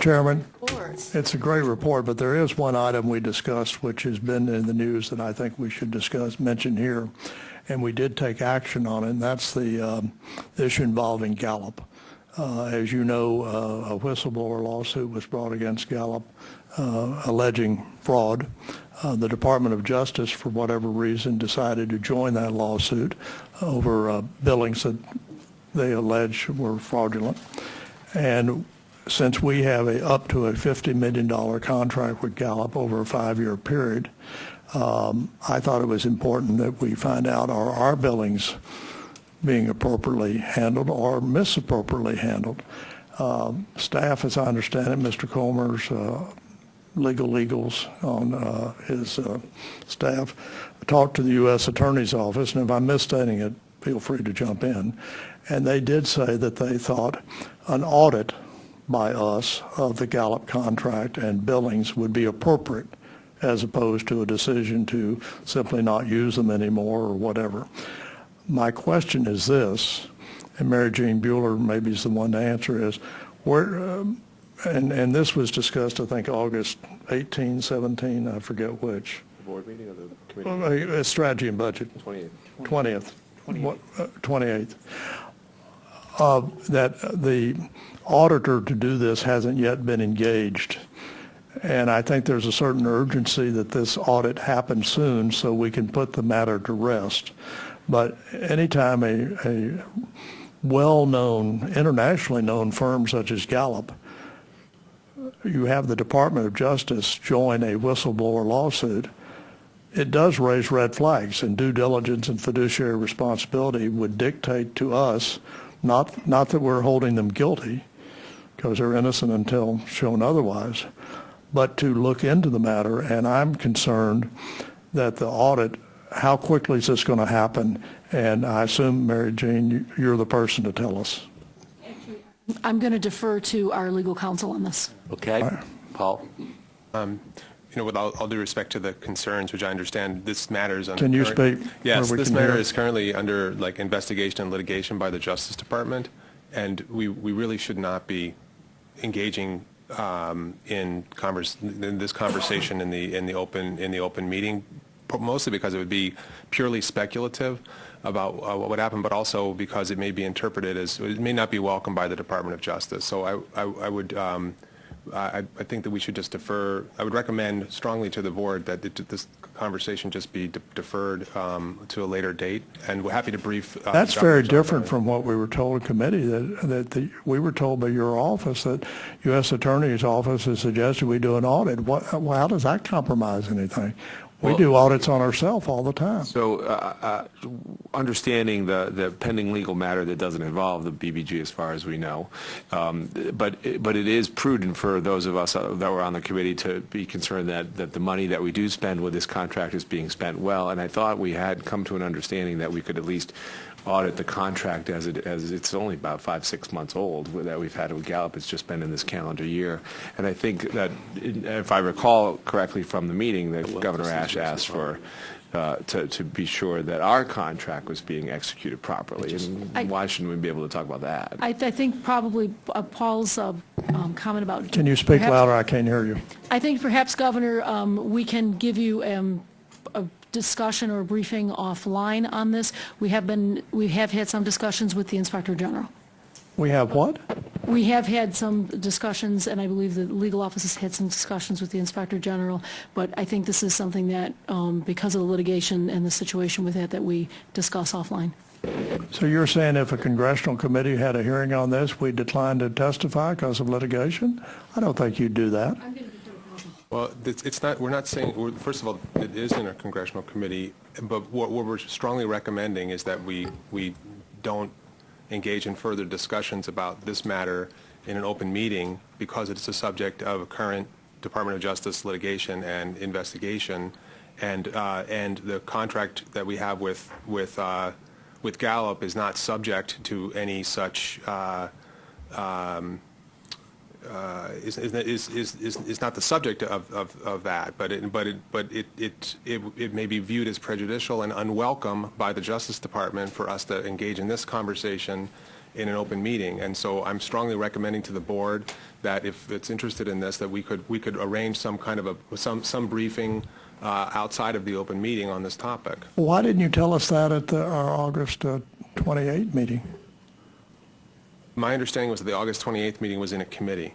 Chairman, Report. it's a great report, but there is one item we discussed which has been in the news that I think we should mention here, and we did take action on it, and that's the issue involving Gallup. As you know, a whistleblower lawsuit was brought against Gallup alleging fraud. The Department of Justice, for whatever reason, decided to join that lawsuit over billings that they allege were fraudulent. And since we have up to a $50 million contract with Gallup over a 5-year period, I thought it was important that we find out, are our billings being appropriately handled or misappropriately handled? Staff, as I understand it, Mr. Kollmer's legals on his staff talked to the U.S. Attorney's Office, and if I'm misstating it, feel free to jump in, and they did say that they thought an audit by us of the Gallup contract and billings would be appropriate, as opposed to a decision to simply not use them anymore or whatever. My question is this, and Mary Jean Bueller maybe is the one to answer, is where, and this was discussed, I think, August 18, 17, I forget which. The board meeting or the committee? Well, strategy and budget. 28th. 28th. That the auditor to do this hasn't yet been engaged. And I think there's a certain urgency that this audit happen soon so we can put the matter to rest. But anytime a well-known, internationally known firm such as Gallup, you have the Department of Justice join a whistleblower lawsuit, it does raise red flags, and due diligence and fiduciary responsibility would dictate to us, not that we're holding them guilty, because they're innocent until shown otherwise, but to look into the matter. And I'm concerned that the audit, how quickly is this going to happen? And I assume, Mary Jean, you're the person to tell us. I'm going to defer to our legal counsel on this. Okay. Right. Paul? You know, with all due respect to the concerns, which I understand, this matter is under. Can you speak? Yes, where we this can matter hear? is currently under investigation and litigation by the Justice Department, and we really should not be engaging in this conversation in the open meeting, mostly because it would be purely speculative about what would happen, but also because it may be interpreted as, it may not be welcomed by the Department of Justice. So I would. I think that we should just defer. I would recommend strongly to the board that this conversation just be deferred to a later date, and we're happy to brief. That's very different from what we were told in committee, we were told by your office that U.S. Attorney's Office has suggested we do an audit. How does that compromise anything? We do audits on ourselves all the time. So understanding the pending legal matter that doesn't involve the BBG as far as we know, but it is prudent for those of us that were on the committee to be concerned that the money that we do spend with this contract is being spent well. And I thought we had come to an understanding that we could at least audit the contract as it's only about 5-6 months old that we've had with Gallup. It's just been in this calendar year. And I think that, if I recall correctly from the meeting, that Governor Ashe asked for to be sure that our contract was being executed properly. And why shouldn't we be able to talk about that? I think probably Paul's comment about. Can you speak louder? I can't hear you. I think perhaps, Governor, we can give you a discussion or briefing offline on this. We have had some discussions with the Inspector General. We have what? We have had some discussions, and I believe the legal office has had some discussions with the Inspector General, but I think this is something that, because of the litigation and the situation with that we discuss offline. So you're saying if a congressional committee had a hearing on this, we declined to testify because of litigation? I don't think you'd do that. Well, it's not. We're not saying. First of all, it is in a congressional committee, but what we're strongly recommending is that we don't engage in further discussions about this matter in an open meeting, because it's a subject of current Department of Justice litigation and investigation, and the contract that we have with Gallup is not subject to any such. Is not the subject of that, but it may be viewed as prejudicial and unwelcome by the Justice Department for us to engage in this conversation in an open meeting. And so I'm strongly recommending to the board that if it's interested in this, that we could arrange some kind of some briefing outside of the open meeting on this topic. Why didn't you tell us that at our August 28 meeting? My understanding was that the August 28th meeting was in a committee.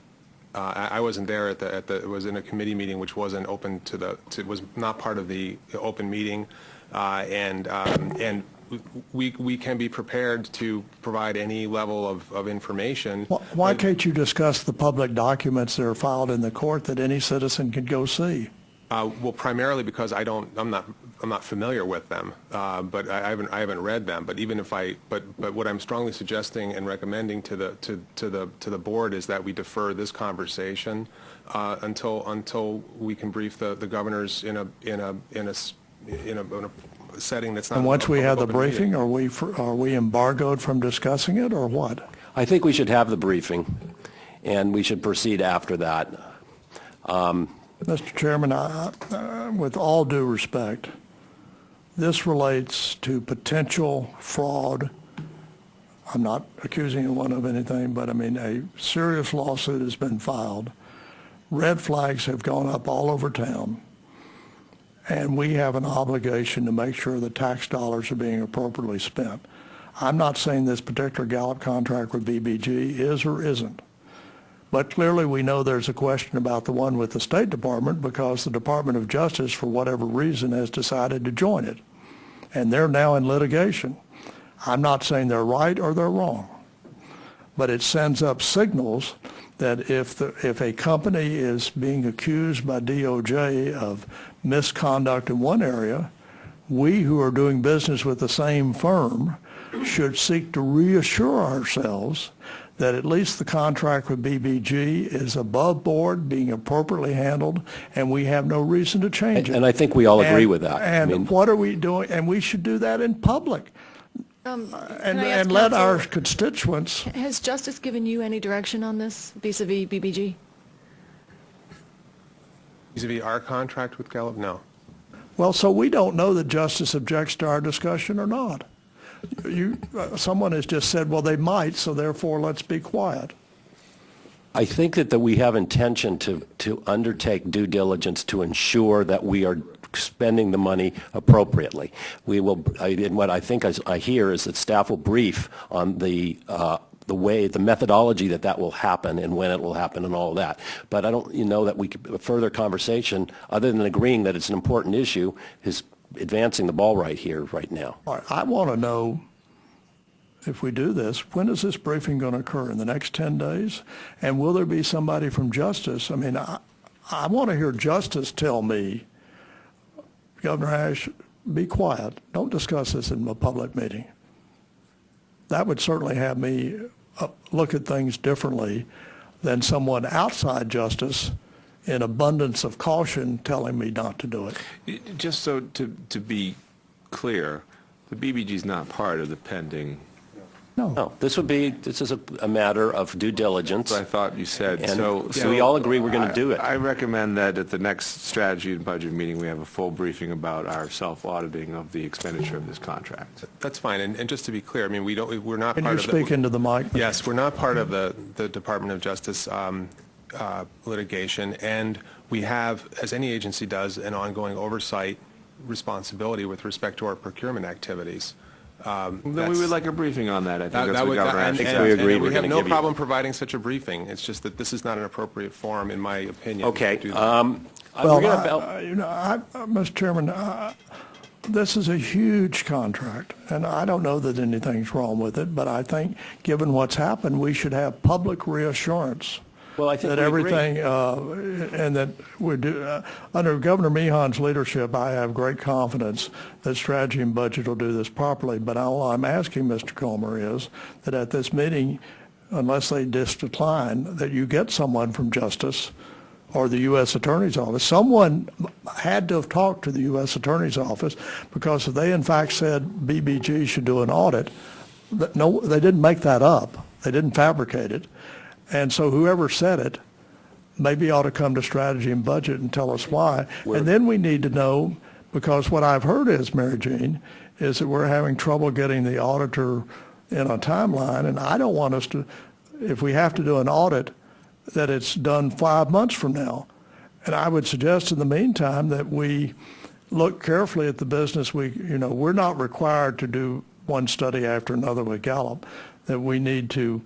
I wasn't there it was in a committee meeting which wasn't open was not part of the open meeting, and we can be prepared to provide any level of information. Why can't you discuss the public documents that are filed in the court that any citizen could go see? Well, primarily because I'm not familiar with them, but I haven't read them. But even if but what I'm strongly suggesting and recommending to the board is that we defer this conversation until we can brief the governors in a setting that's not. And once we have the open briefing, meeting. are we embargoed from discussing it, or what? I think we should have the briefing, and we should proceed after that. Mr. Chairman, with all due respect, this relates to potential fraud. I'm not accusing anyone of anything, but I mean, a serious lawsuit has been filed. Red flags have gone up all over town, and we have an obligation to make sure the tax dollars are being appropriately spent. I'm not saying this particular Gallup contract with BBG is or isn't. But clearly we know there's a question about the one with the State Department because the Department of Justice, for whatever reason, has decided to join it. And they're now in litigation. I'm not saying they're right or they're wrong. But it sends up signals that if a company is being accused by DOJ of misconduct in one area, we who are doing business with the same firm should seek to reassure ourselves that at least the contract with BBG is above board, being appropriately handled, and we have no reason to change it. And I think we all agree with that. And what are we doing? And we should do that in public. Can I ask And let our Counsel, constituents. has Justice given you any direction on this vis-a-vis BBG? Vis-a-vis our contract with Gallup, no. Well, so we don't know that Justice objects to our discussion or not. Someone has just said, well, they might, so therefore let's be quiet. I think that we have intention to undertake due diligence to ensure that we are spending the money appropriately. We will, and what I think I hear is that staff will brief on the methodology that will happen and when it will happen and all of that. But I don't know that we could, further conversation, other than agreeing that it's an important issue, is advancing the ball right here, right now. All right, I want to know, if we do this, when is this briefing going to occur? In the next 10 days? And will there be somebody from Justice? I mean, I want to hear Justice tell me, Governor Ashe, be quiet. Don't discuss this in a public meeting. That would certainly have me look at things differently than someone outside Justice in abundance of caution telling me not to do it. Just so to be clear, the BBG is not part of the pending. No, this is a matter of due diligence. I thought you said. And so we all agree we're going to do it. I recommend that at the next strategy and budget meeting we have a full briefing about our self-auditing of the expenditure of this contract. That's fine. And just to be clear, I mean, we're not Can part you of speak into the mic? Yes, we're not part of the Department of Justice litigation, and we have, as any agency does, an ongoing oversight responsibility with respect to our procurement activities. Then we would like a briefing on that. I think that's that what would, Governor and, Ashe and, said. we agreed and we're we have gonna no give you- problem providing such a briefing. It's just that this is not an appropriate forum, in my opinion. Okay. to do that. Well, we're gonna Mr. Chairman, this is a huge contract, and I don't know that anything's wrong with it, but I think given what's happened, we should have public reassurance Well, I think that we agree. everything, and that we do, under Governor Meehan's leadership, I have great confidence that strategy and budget will do this properly. But all I'm asking, Mr. Kollmer, is that at this meeting, unless they decline, that you get someone from Justice or the U.S. Attorney's Office. Someone had to have talked to the U.S. Attorney's Office, because if they in fact said BBG should do an audit, no, they didn't make that up. They didn't fabricate it. And so whoever said it maybe ought to come to strategy and budget and tell us why. And then we need to know, because what I've heard is, Mary Jean, is that we're having trouble getting the auditor in a timeline, and I don't want us to, if we have to do an audit, that it's done 5 months from now. And I would suggest in the meantime that we look carefully at the business. We're not required to do one study after another with Gallup, that we need to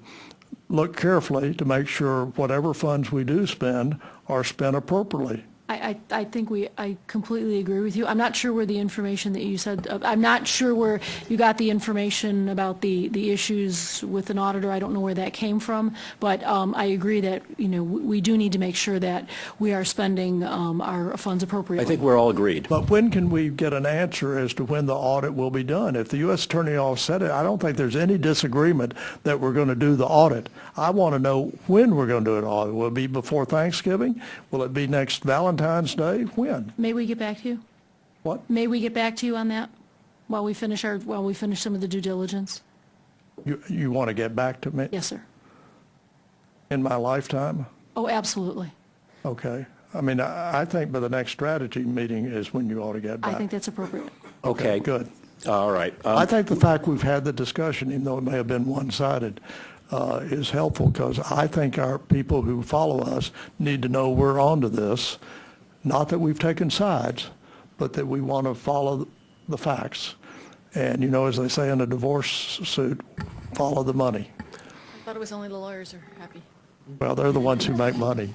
look carefully to make sure whatever funds we do spend are spent appropriately. I think I completely agree with you. I'm not sure where the information that you said, I'm not sure where you got the information about the issues with an auditor. I don't know where that came from, but I agree that, we do need to make sure that we are spending our funds appropriately. I think we're all agreed. But when can we get an answer as to when the audit will be done? If the U.S. Attorney Office said it, I don't think there's any disagreement that we're going to do the audit. I want to know when we're going to do an audit. Will it be before Thanksgiving? Will it be next Valentine's Day? When? May we get back to you? What? May we get back to you on that while we finish some of the due diligence? You want to get back to me? Yes, sir. In my lifetime? Oh, absolutely. Okay. I mean, I think by the next strategy meeting is when you ought to get back. I think that's appropriate. Okay. Good. All right. I think the fact we've had the discussion, even though it may have been one-sided, is helpful, because I think our people who follow us need to know we're onto this. Not that we've taken sides, but that we want to follow the facts. And, as they say in a divorce suit, follow the money. I thought it was only the lawyers are happy. Well, they're the ones who make money.